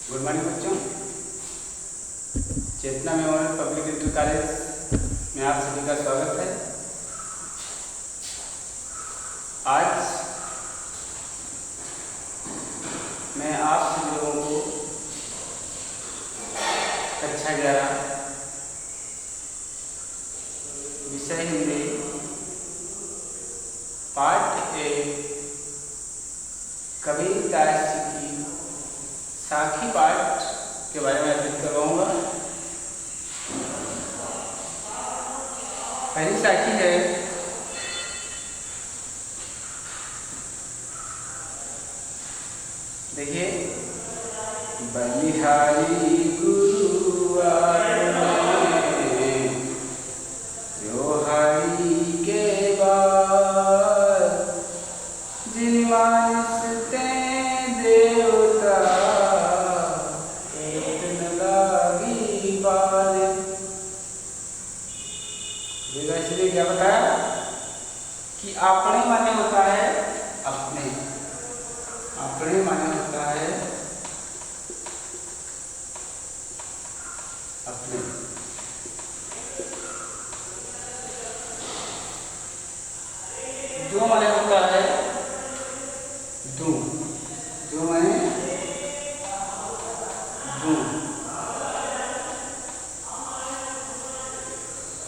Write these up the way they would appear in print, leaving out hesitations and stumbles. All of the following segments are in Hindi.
गुड मॉर्निंग बच्चों। चेतना मेमोरियल पब्लिक इंटर कॉलेज में आप सभी का स्वागत है। आज मैं आप सभी लोगों को कक्षा 11 विषय हिंदी पाठ 1 कबीर दास जी की साखी पाठ के बारे में अध्ययन करवाऊंगा। पहली साखी है, देखिए, बलिहारी गुरु आपने जोहारी के बाद जिन मानस ते देवता एक न लागी बार। इसलिए क्या बताया कि अपने माने होता है अपने, अपने माने होता है अपने। जो माने होता है दू, जो माने दू।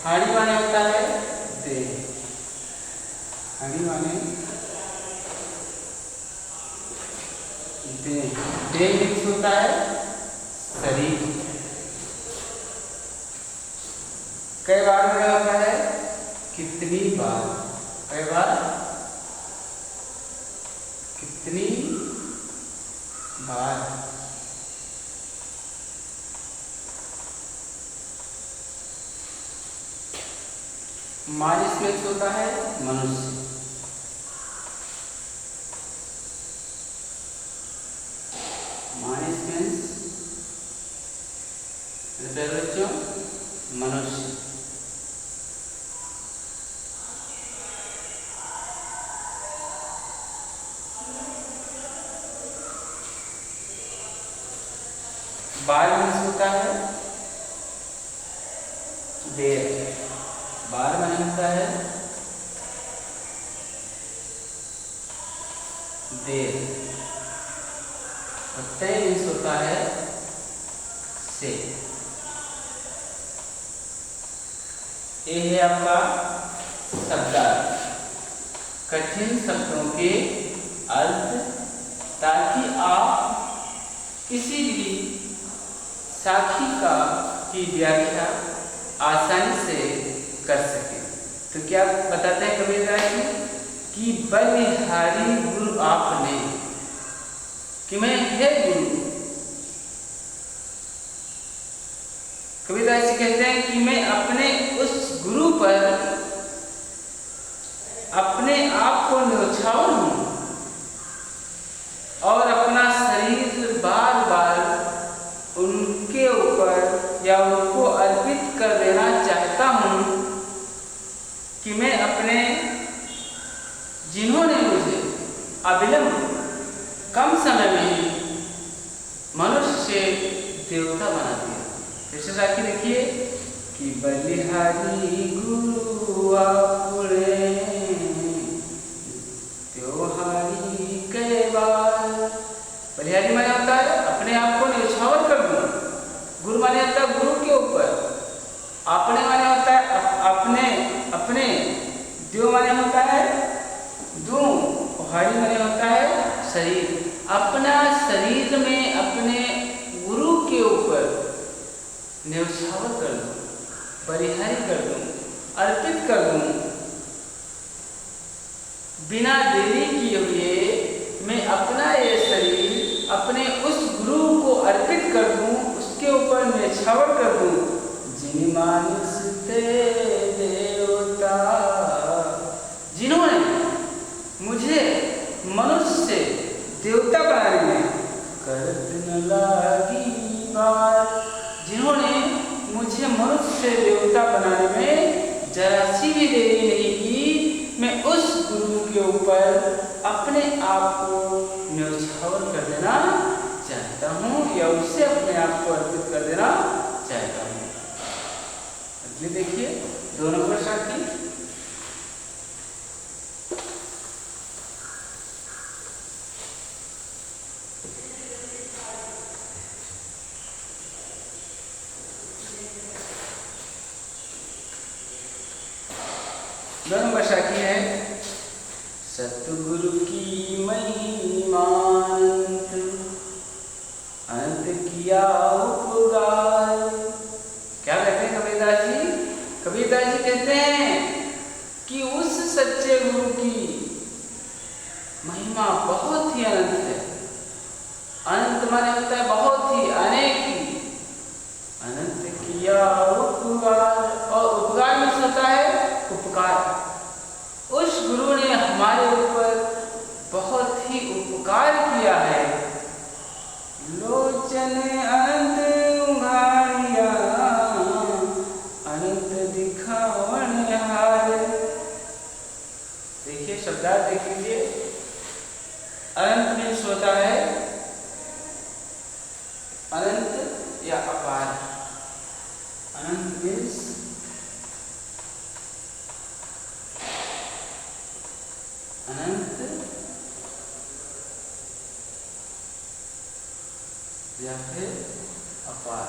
हाड़ी माने होता है दे, हाड़ी माने दे, दे मिक्स होता है शरीर। कई बार में होता है कितनी बार, कई बार कितनी बार। मानिस में होता है मनुष्य, मानिस मीन्स बच्चों मनुष्य। बार मीन्स होता है देर, बार माने होता है देर। और तय मीन्स होता है से। ये है आपका शब्दार्थ, कठिन शब्दों के अर्थ, ताकि आप किसी भी साखी का की व्याख्या आसानी से कर सकें। तो क्या बताते हैं कबीर दास जी कि बलिहारी गुरु आपने, कि मैं है गुरु। कबीर दास जी कहते हैं कि मैं अपने उस गुरु पर अपने आप को न्यौछावर हूं और अपना शरीर बार बार उनके ऊपर या उनको अर्पित कर देना चाहता हूं, कि मैं अपने, जिन्होंने मुझे अविलंब कम समय में ही मनुष्य से देवता बना दिया। जैसे साखी देखिए कि बलिहारी गुरु आपने त्योहारी के बाद। बलिहारी माने होता है अपने आप को न्यौछावर कर दूं, गुरु माने होता है गुरु के ऊपर, अपने माने होता है अपने अपने, देव माने होता है दू, हाड़ी माने होता है शरीर। अपना शरीर में अपने गुरु के ऊपर न्यौछावर कर दूं, बलिहारी कर दूं, अर्पित कर दूं। बिना देरी किए हुए मैं अपना ये शरीर अपने उस गुरु को अर्पित कर दूं, उसके ऊपर न्यौछावर कर दूं। जिन मानस ते देवता, जिन्होंने मुझे मनुष्य से देवता बनाने में करत न लागी बार, जिन्होंने मुझे मनुष्य से देवता बनाने में जरा सी भी देरी नहीं की, मैं उस गुरु के ऊपर अपने आप को न्यौछावर कर देना चाहता हूँ। किया उससे अपने आप को अर्पित कर देना चाहता हूँ। अगली देखिए 2 नंबर साथी। दोनों भाषा की है सतगुरु की महिमा अनंत किया उपकार। क्या कहते हैं कबीरदास जी? कबीरदास जी कहते हैं कि उस सच्चे गुरु की महिमा बहुत ही अनंत है। अनंत माने होता है बहुत ही, अनेक ही। अनंत किया उपकार, और उपकार में होता है उपकार। उस गुरु ने हमारे ऊपर बहुत ही उपकार किया है। लोचन अनंत उघाड़िया अनंत दिखावन हार। देखिए शब्दार्थ देख लीजिए। अनंत मीन्स होता है अनंत या अपार। अनंत मीन्स अनंत या फिर अपार।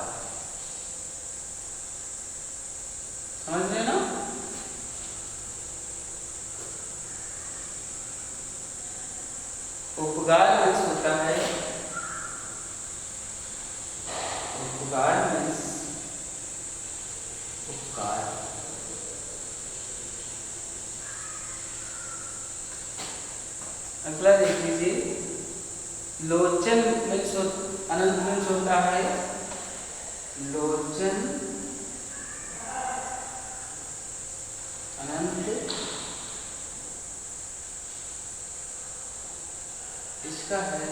समझ रहे ना? उपकार मीन्स होता है, उपकार मीन्स उपकार। अगला देख लीजिए। लोचन मीन्स अनंत मीन्स होता है लोचन अनंत। इसका है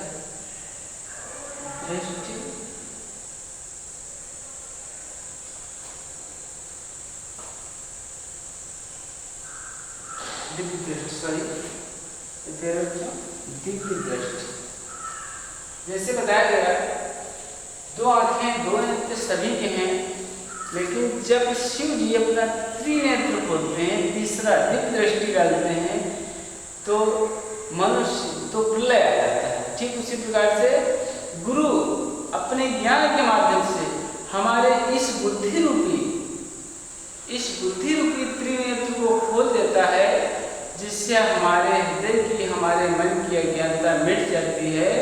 दृष्टि। दिव्य दृष्टि, सॉरी दिव्य दृष्टि। जैसे बताया गया 2 आंखें 2 नेत्र सभी के हैं, लेकिन जब शिव जी अपना त्रिनेत्र खोलते हैं, तीसरा दिव्य दृष्टि डालते हैं, तो मनुष्य तो प्रलय आ जाता है। ठीक उसी प्रकार से गुरु अपने ज्ञान के माध्यम से हमारे इस बुद्धि रूपी त्रिनेत्र को खोल देता है, जिससे हमारे हृदय की, हमारे मन की अज्ञानता मिट जाती है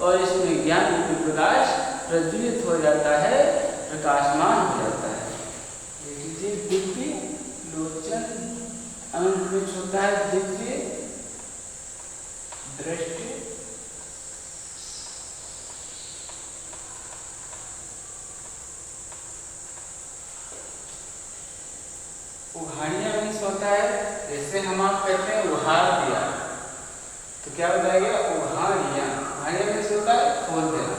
और इसमें ज्ञान रूपी प्रकाश प्रज्वलित हो जाता है, प्रकाशमान हो जाता है। देखिए दिव्य लोचन अनंत में होता है दिव्य दृष्टि। उघाड़िया मीन्स होता है, जैसे हम आप कहते हैं उघाड़ दिया, तो क्या बताएगा? उघाड़िया। उघाड़िया मीन्स होता है खोल देना।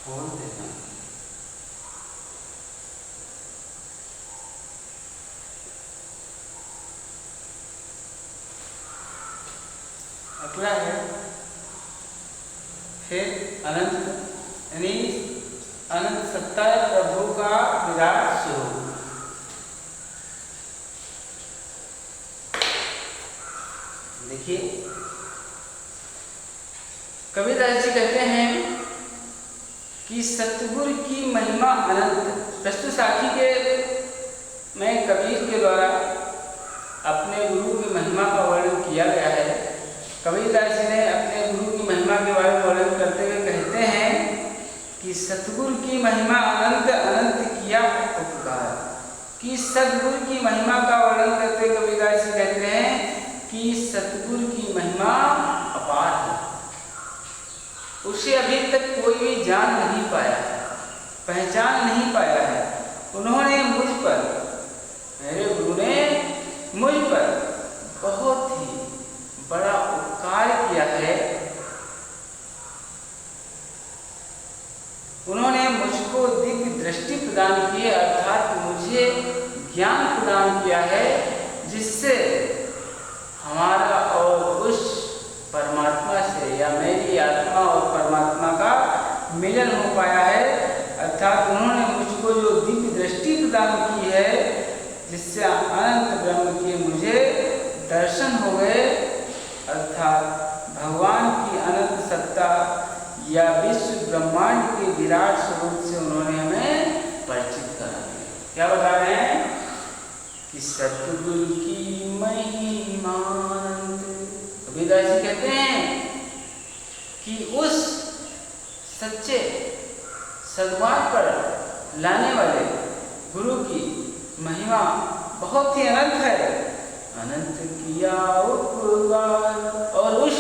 खोल देना। अगला है फिर अनंत, यानी अनंत सत्ता प्रभु का विराट स्वरूप। देखिए कबीरदास जी कहते हैं कि सतगुरु की महिमा अनंत। प्रस्तुत साखी के में कबीर के द्वारा अपने गुरु की महिमा का वर्णन किया गया है। कबीरदास जी ने अपने गुरु की महिमा के बारे में वर्णन करते हुए कहते हैं कि सतगुरु की महिमा अनंत, अनंत किया उपकार। कि सतगुरु की महिमा का वर्णन करते हुए कबीरदास जी कहते हैं कि सतगुरु की महिमा अपार है, उसे अभी तक कोई भी जान नहीं पाया है, पहचान नहीं पाया है। उन्होंने मुझ पर, मेरे गुरु ने मुझ पर बहुत ही बड़ा उपकार किया है। उन्होंने मुझको दिव्य दृष्टि प्रदान की है, अर्थात मुझे ज्ञान प्रदान किया है, जिससे हमारा और उस परमात्मा से या मेरी आत्मा और परमात्मा का मिलन हो पाया है। अर्थात उन्होंने मुझको जो दिव्य दृष्टि प्रदान की है, जिससे अनंत ब्रह्म के मुझे दर्शन हो गए, अर्थात भगवान की अनंत सत्ता या विश्व ब्रह्मांड के विराट स्वरूप से उन्होंने हमें परिचित करा दिया। क्या बता रहे हैं कि सतगुरु की महिमा। कबीरदास जी कहते हैं कि उस सच्चे सद्मार्ग पर लाने वाले गुरु की महिमा बहुत ही अनंत है। अनंत किया उपकार, और उस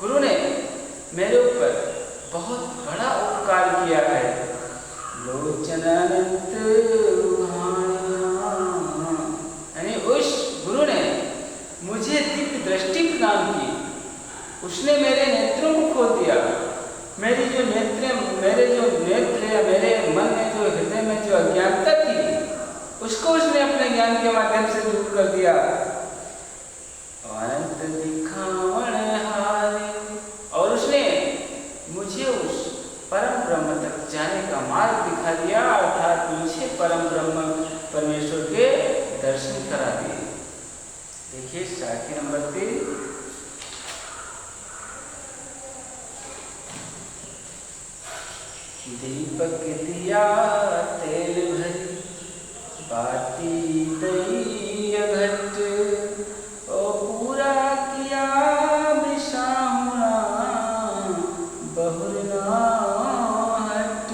गुरु ने मेरे ऊपर बहुत बड़ा उपकार किया है। लोचन अनंत यानी उस गुरु ने मुझे दिव्य दृष्टि प्रदान की। उसने मेरे नेत्रों को खोल दिया। मेरे जो नेत्र या मेरे मन में जो हृदय में जो अज्ञानता थी, उसको उसने अपने ज्ञान के माध्यम से दूर कर दिया। अनंत दिखावन हारे, और उसने मुझे उस परम ब्रह्म तक जाने का मार्ग दिखा दिया, अर्थात मुझे परम ब्रह्म परमेश्वर के दर्शन करा दिए। देखिए साखी नंबर 3। दीपक दिया तेल भरी, बाती दई घट, ओ पूरा किया बिसाहुना, बहुर ना हट।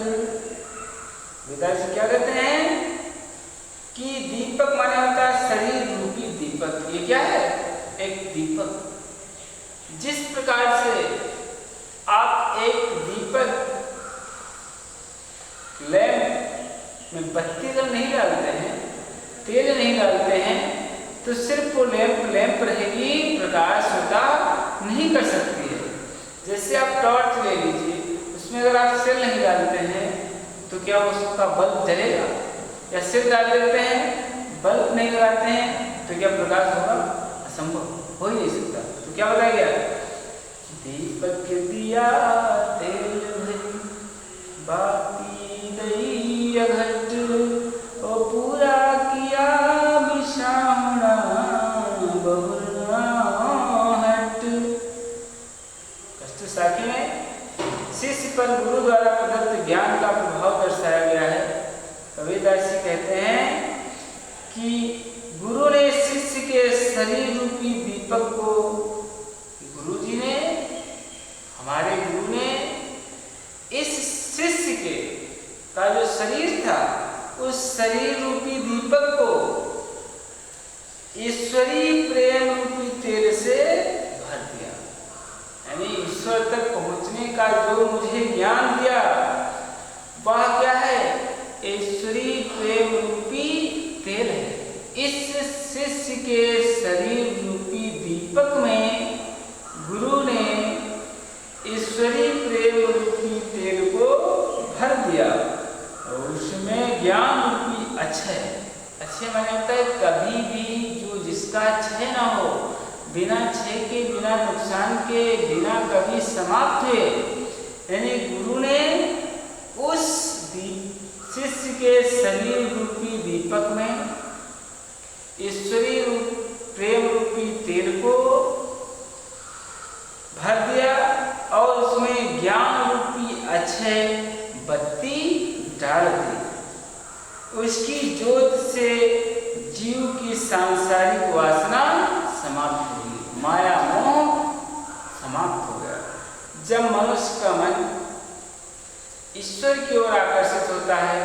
विदाई क्या कहते हैं कि दीपक माने होता है शरीर रूपी दीपक। ये क्या है? एक दीपक। जिस प्रकार से आप एक दीपक लैंप में बत्ती जब नहीं डालते हैं, तेल नहीं डालते हैं, तो सिर्फ वो लैंप रहेगी, प्रकाश होता नहीं कर सकती है। जैसे आप टॉर्च ले लीजिए, उसमें अगर आप सेल नहीं डालते हैं तो क्या उसका बल्ब जलेगा? या सेल डाल देते हैं, बल्ब नहीं लगाते हैं, तो क्या प्रकाश होगा? असंभव, हो ही नहीं सकता। तो क्या बताया गया? दीपक दिया तेल भरी, बाती दई घट, ओ पूरा किया बिसाहुना, बहुर ना हट। कष्ट साखी में शिष्य पर गुरु द्वारा प्रदत्त ज्ञान का प्रभाव दर्शाया गया है। कबीरदास जी कहते हैं कि गुरु ने शिष्य के शरीर रूपी दीपक को, गुरु जी ने, हमारे गुरु ने इस शिष्य के का जो शरीर था, उस शरीर रूपी दीपक को ईश्वरीय प्रेम रूपी तेल से भर दिया। यानी ईश्वर तक पहुंचने का जो मुझे ज्ञान दिया, वह क्या है? ईश्वरीय प्रेम रूपी तेल है। इस शिष्य के शरीर रूपी दीपक में गुरु ने ईश्वरीय प्रेम रूपी तेल को भर दिया, और उसमें ज्ञान रूपी अक्षय। अक्षय माने होता है कभी भी जो जिसका क्षय ना हो, बिना क्षय के, बिना नुकसान के, बिना कभी समाप्त हुए। यानी गुरु ने उस शिष्य के शरीर रूपी दीपक में ईश्वरीय प्रेम रूपी तेल को भर दिया, और उसमें ज्ञान रूपी अक्षय बत्ती डाल दी। उसकी ज्योत से जीव की सांसारिक वासना समाप्त हो गई, माया मोह समाप्त हो गया। जब मनुष्य का मन ईश्वर की ओर आकर्षित होता है,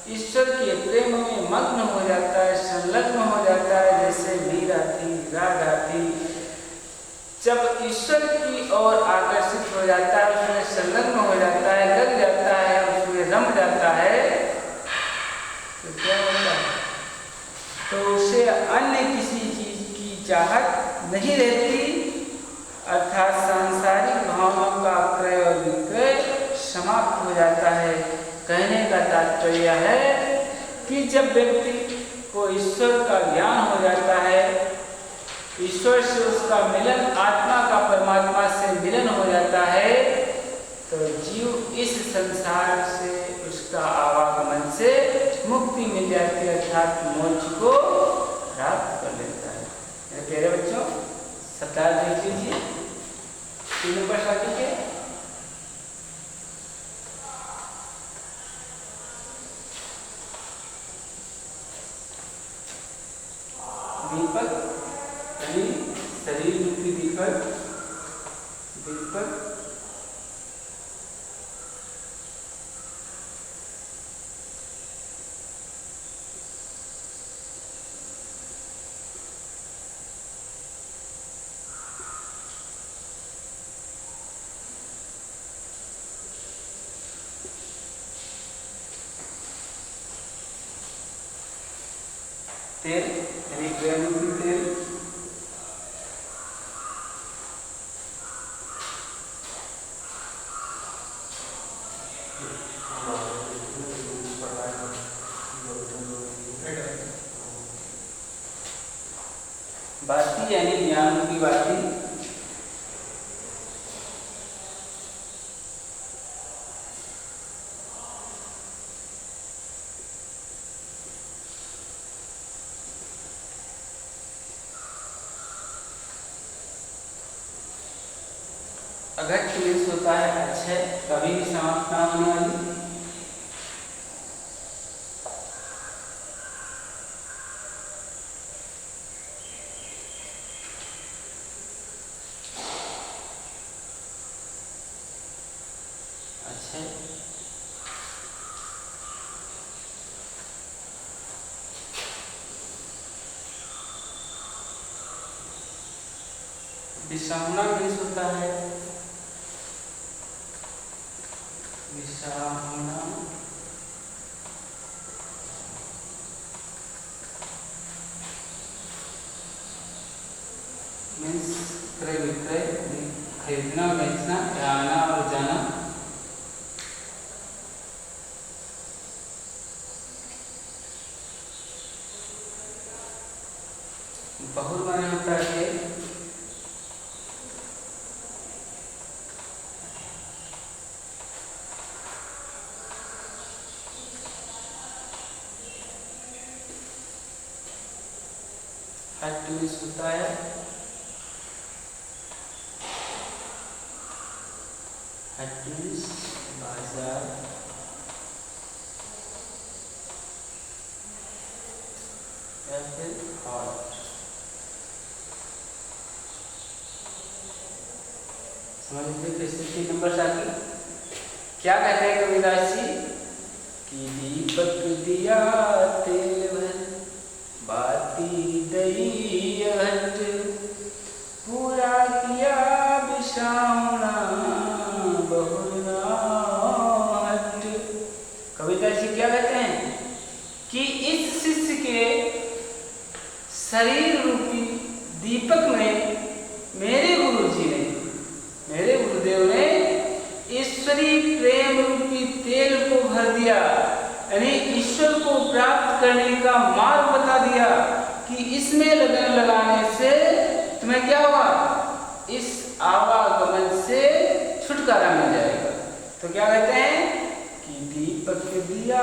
ईश्वर के प्रेम में मग्न हो जाता है, संलग्न हो जाता है, जैसे मीरा थी, राधा थी, जब ईश्वर की ओर आकर्षित हो जाता है, उसमें संलग्न हो जाता है, लग जाता है, उसमें रम जाता है, तो क्या होता है? तो उसे अन्य किसी चीज की चाहत नहीं रहती, अर्थात सांसारिक भावनाओं का क्रय और विक्रय समाप्त हो जाता है। कहने का तात्पर्य है कि जब व्यक्ति को ईश्वर का ज्ञान हो जाता है, ईश्वर से उसका मिलन, आत्मा का परमात्मा से मिलन हो जाता है, तो जीव इस संसार से, उसका आवागमन से मुक्ति मिल जाती है, अर्थात मोक्ष को प्राप्त कर लेता है। मेरे प्यारे बच्चों, सप्ताह देख लीजिए 3 नंबर शादी के दीपक, शरीर रूपी दीपक, दीपक तेल, यानी प्रेम रूपी तेल, बाती यानी ज्ञान रूपी बाती, अघट मीन्स होता है अच्छे, कभी भी समाप्त ना होने वाली। अच्छे विषामना मीन्स होता है विषामना, मीन्स क्रय विक्रय, खरीदना बेचना, आना और जाना। बहुर माने होता है हट मीन्स होता है हट मीन्स बाजार, या फिर हाट। समझ लीजिए कैसे 3 नंबर साथी क्या कहते हैं कबीरदास जी कि दीपक दिया तेल भर, बाती दई हट, पूरा किया विषामना, बहुर ना हट। कबीरदास जी क्या कहते हैं कि इस शिष्य के शरीर रूपी दीपक में मेरे गुरुजी ने, मेरे गुरुदेव ने ईश्वरी प्रेम रूपी तेल को भर दिया, यानी ईश्वर को प्राप्त करने का मार्ग बता दिया कि इसमें लगन लगाने से तुम्हें क्या हुआ, इस आवागमन से छुटकारा मिल जाएगा। तो क्या कहते हैं कि दीपक दिया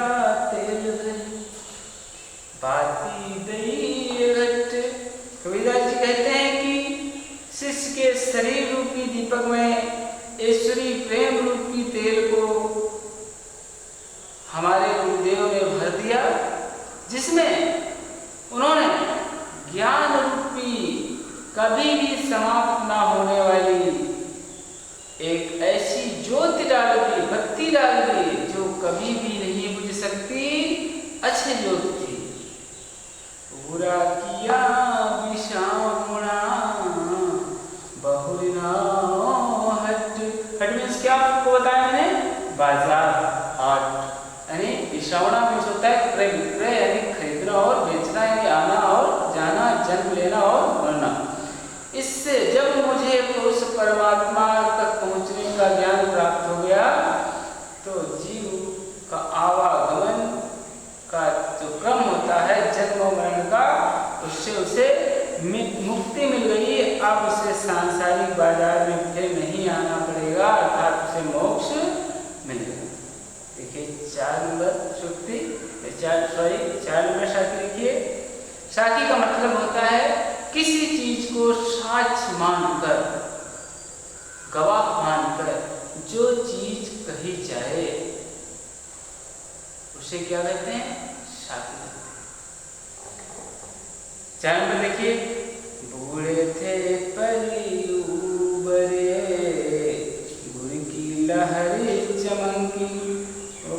तेल भर, बाती दई घट। कबीरदास जी कहते हैं कि शिष्य के शरीर रूपी दीपक में ईश्वरी प्रेम रूपी तेल को हमारे गुरुदेव ने भर दिया, जिसमें उन्होंने ज्ञान रूपी कभी भी समाप्त ना होने वाली एक ऐसी ज्योति डाल दी, बत्ती डाल दी जो कभी भी नहीं बुझ सकती, अच्छी ज्योति थी। पूरा किया विषामना, बहुर ना हट। हट मीन्स क्या आपको बताया मैंने, बाजार, हाट, यानी विषामना मीन्स होता है क्रय विक्रय, यानी खरीदना और बेचना, यानी आना और जाना, जन्म लेना और मरना। इससे जब मुझे उस परमात्मा तक पहुंचने का ज्ञान प्राप्त हो गया तो जीव का मुक्ति मिल गई, अब उसे सांसारिक बाजार में फिर नहीं आना पड़ेगा, अर्थात उसे मोक्ष मिलेगा। देखिए 4 नंबर सूक्ति, 4 नंबर साखी लिखिए। साखी का मतलब होता है किसी चीज को साक्ष्य मानकर, गवाह मानकर जो चीज कही जाए उसे क्या कहते हैं? साखी। 4 नंबर देखिए। बूढ़े थे परी उबरे, गुर की लहरी चमकी,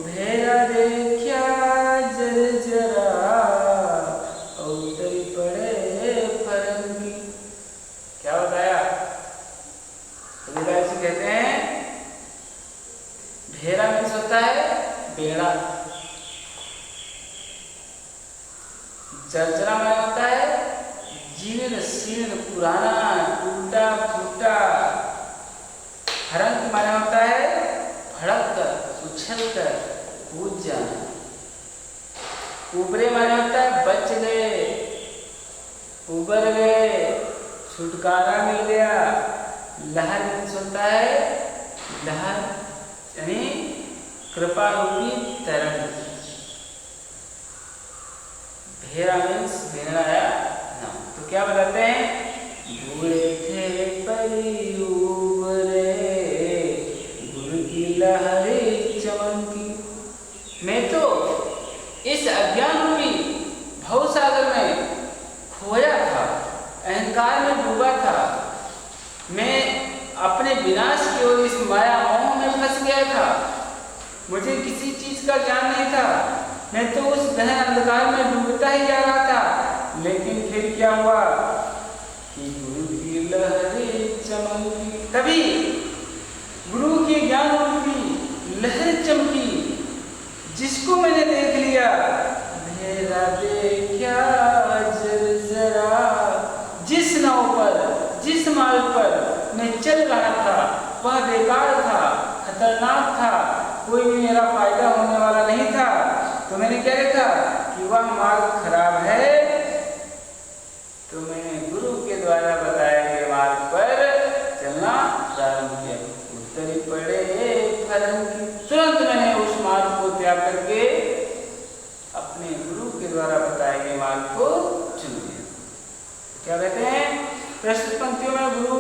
भेड़ा देखा जरा, उतर पड़े फरंगी। क्या बताया? कबीरदास जी कहते हैं भेड़ा मीन्स होता है बेड़ा, जर्जरा में होता है जीर्ण शीर्ण पुराना टूटा फूटा, फरंग माने होता है भड़क कर उछल कर कूद जाना, उबरे माने होता है बच गए, उबर गए, छुटकारा मिल गया। लहर मीन्स होता है लहर यानी कृपा रूपी तरंग। भेड़ा मीन्स भेड़ा आया नाम। तो क्या बताते हैं? बूढ़े थे परी उबरे, गुर की लहरी चमकी। मैं तो इस अज्ञान रूपी भवसागर में खोया था, अहंकार में डूबा था, मैं अपने विनाश की ओर इस माया मोह में फंस गया था, मुझे किसी चीज का ज्ञान नहीं था, मैं तो उस गहन अंधकार में डूबता ही जा रहा था। लेकिन फिर क्या हुआ कि गुरु की लहरी चमकी, तभी गुरु की ज्ञान रूपी लहर चमकी, जिसको मैंने देख लिया। मेरा देखा जरा, जिस नाव पर, जिस मार्ग पर मैं चल रहा था वह बेकार था, खतरनाक था, कोई भी मेरा फायदा होने वाला नहीं था। तो मैंने क्या देखा कि वह मार्ग खराब है, तो मैंने गुरु के द्वारा बताए गए मार्ग पर चलना प्रारंभ किया। उत्तरी पड़े फरंगी, तुरंत मैंने उस मार्ग को त्याग करके अपने गुरु के द्वारा बताए गए मार्ग को चुन लिया। क्या कहते हैं? प्रस्तुत पंक्तियों में गुरु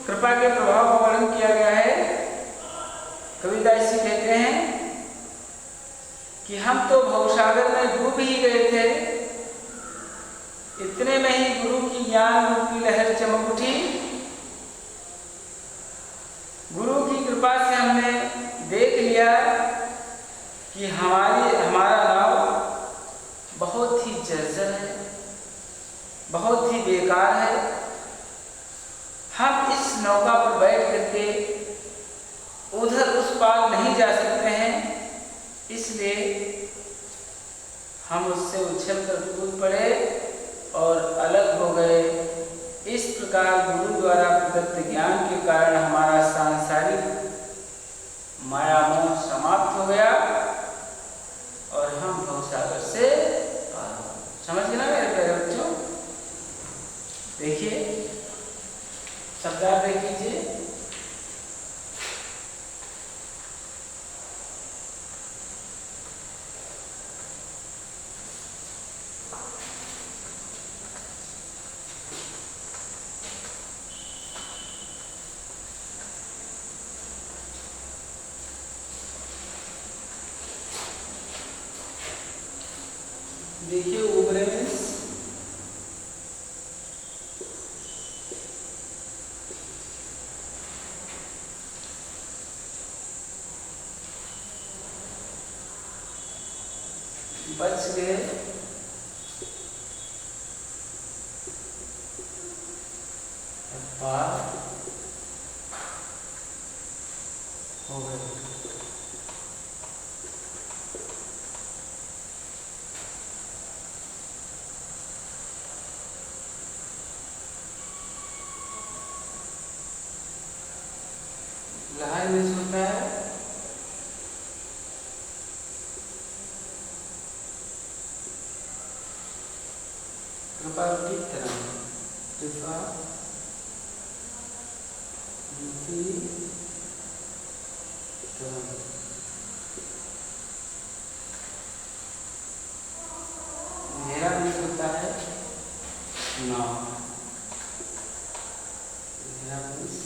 कृपा के प्रभाव का वर्णन किया गया है। कबीरदास जी कहते हैं कि हम तो भवसागर में डूब ही गए थे, इतने में ही गुरु की ज्ञान रूपी लहर चमक उठी। गुरु की कृपा से हमने देख लिया कि हमारा नाव बहुत ही जर्जर है, बहुत ही बेकार है, हम इस नौका पर बैठ करके उधर उस पार नहीं जा सकते हैं, इसलिए हम उससे उछल कर कूद पड़े और अलग हो गए। इस प्रकार गुरु द्वारा प्रदत्त ज्ञान के कारण हमारा सांसारिक माया मोह समाप्त हो गया और हम भवसागर से पार हो गए। समझ गए ना मेरे प्यारे बच्चों? देखिए शब्दार्थ देख लीजिए। देखिए उबरे मीन्स बच गए, पार हो गए। लहर मीन्स होता है कृपा की तरह। कृपा मेरा मीन्स होता है नाउ। मेरा मीन्स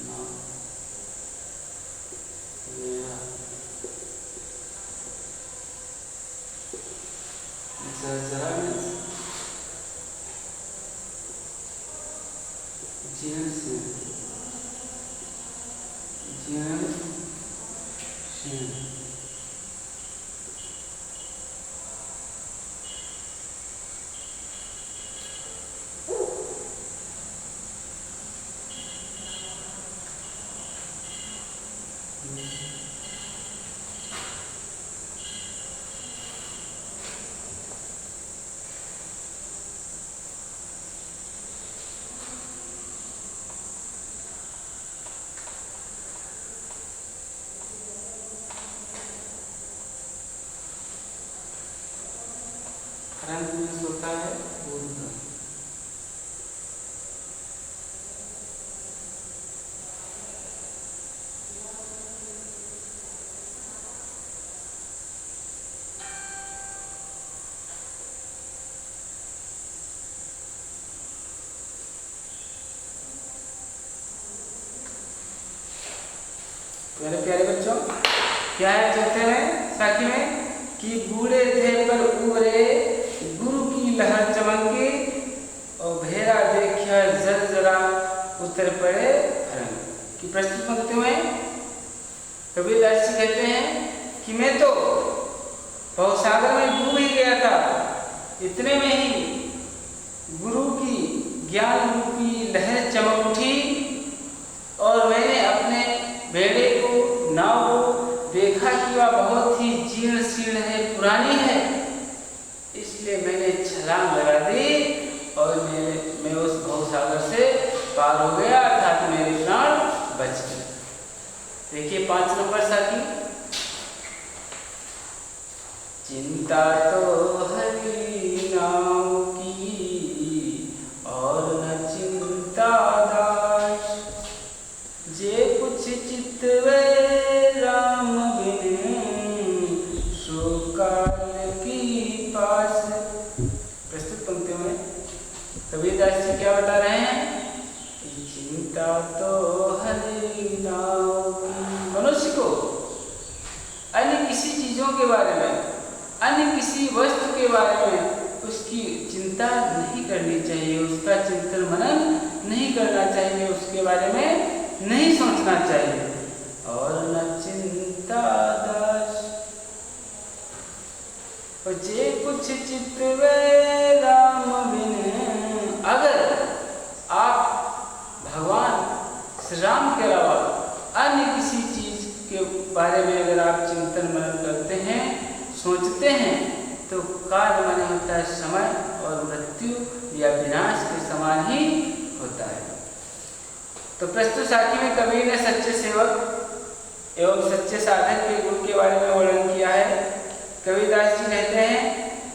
नाउ। मेरा जरा मीन्स जीन्स करंट मीन्स होता है पूर्ण। मेरे प्यारे बच्चों, क्या है चौथे में साखी में कि बूढ़े थे पर उबरे गुरु की लहर चमके और भेड़ा देखा जरा उतर पड़े रंग। कि प्रस्तुत पंक्ति में कबीरदास जी कहते हैं कि मैं तो भवसागर में डूब ही गया था, इतने में ही गुरु की ज्ञान रूपी लहर चमक उठी और मैंने अपने भेड़े को नाव को देखा कि वह बहुत ही जीर्ण शीर्ण है, पुरानी है, इसलिए मैंने छलांग लगा दी और मैं उस भवसागर से पार हो गया, अर्थात मेरे प्राण बच गए। देखिए 5 नंबर साथी, चिंता तो हरी नाव की और न चिंता दास, जे कुछ चितवे राम बिन सो काल की पास। प्रस्तुत पंक्तियों में कबीरदास जी क्या बता रहे हैं कि चिंता तो हरी नाव की, मनुष्य को अन्य किसी चीजों के बारे में, अन्य किसी वस्तु के बारे में उसकी चिंता नहीं करनी चाहिए, उसका चिंतन मनन नहीं करना चाहिए, उसके बारे में नहीं सोचना चाहिए। और न चिंता दास जे कुछ चितवे राम बिन, अगर आप भगवान श्री राम के अलावा अन्य किसी चीज के बारे में अगर आप चिंतन मनन करते हैं, सोचते हैं, तो काल माने होता है समय और मृत्यु या विनाश के समान ही होता है। तो प्रस्तुत साखी में कबीर ने सच्चे सेवक एवं सच्चे साधक के गुण के बारे में वर्णन किया है। कबीरदास जी कहते हैं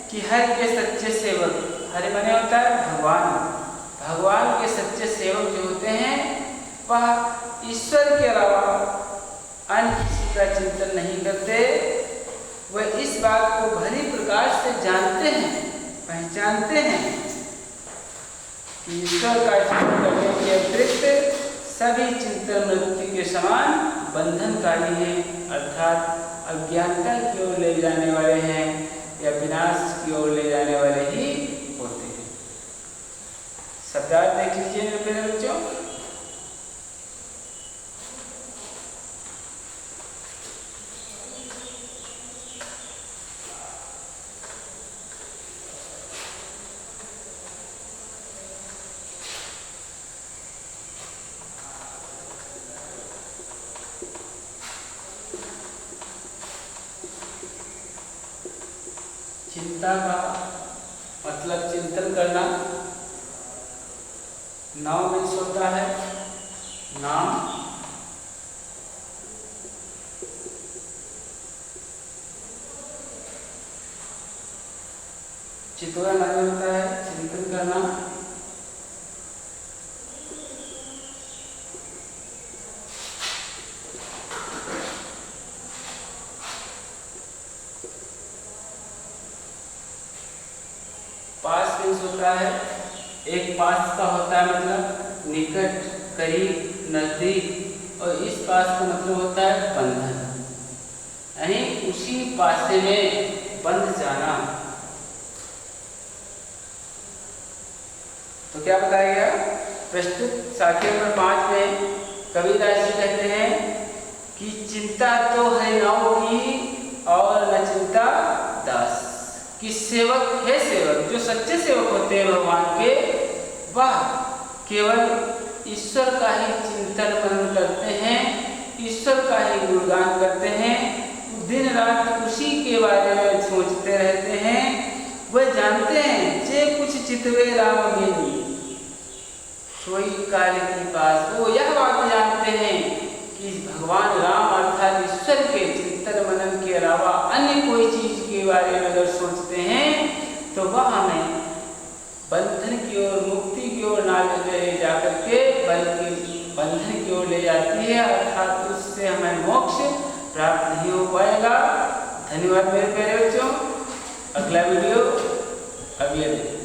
कि हरि के सच्चे सेवक, हरि माने होता है भगवान, भगवान के सच्चे सेवक जो होते हैं वह ईश्वर के अलावा अन्य किसी का चिंतन नहीं करते, वह इस बात को भली प्रकार से जानते हैं, पहचानते हैं कि ईश्वर का चिंतन करने के अतिरिक्त सभी चिंतन मृत्यु के समान बंधनकारी हैं, अर्थात अज्ञानता की ओर ले जाने वाले हैं या विनाश की ओर ले जाने वाले ही होते हैं। शब्दार्थ देख लीजिए मेरे बच्चों। चिंता का मतलब चिंतन करना। नाम में होता है नाम, चितवन माने होता है चिंतन करना, टेंस होता है। एक पास का होता है मतलब निकट, करीब, नजदीक, और इस पास का मतलब होता है बंधन, यानी उसी पासे में बंध जाना। तो क्या बताया गया? प्रस्तुत साखी नंबर 5 में कबीरदास जी कहते हैं कि चिंता तो है नाव की और न चिंता दास, कि सेवक है सेवक, जो सच्चे सेवक होते हैं भगवान के, वह केवल ईश्वर का ही चिंतन मनन करते हैं, ईश्वर का ही गुणगान करते हैं, दिन रात उसी के बारे में सोचते रहते हैं। वह जानते हैं जे कुछ चितवे राम गेनी सोई काल की पास, वो यह बात जानते हैं कि भगवान राम अर्थात ईश्वर के चिंतन मनन के अलावा अन्य कोई चीज के बारे में अगर सोचते हैं तो वह हमें बंधन की ओर, मुक्ति की ओर ना ले जाकर के बल्कि बंधन की ओर ले जाती है, अर्थात उससे हमें मोक्ष प्राप्त नहीं हो पाएगा। धन्यवाद मेरे प्यारे बच्चों। अगला वीडियो अगले दिन।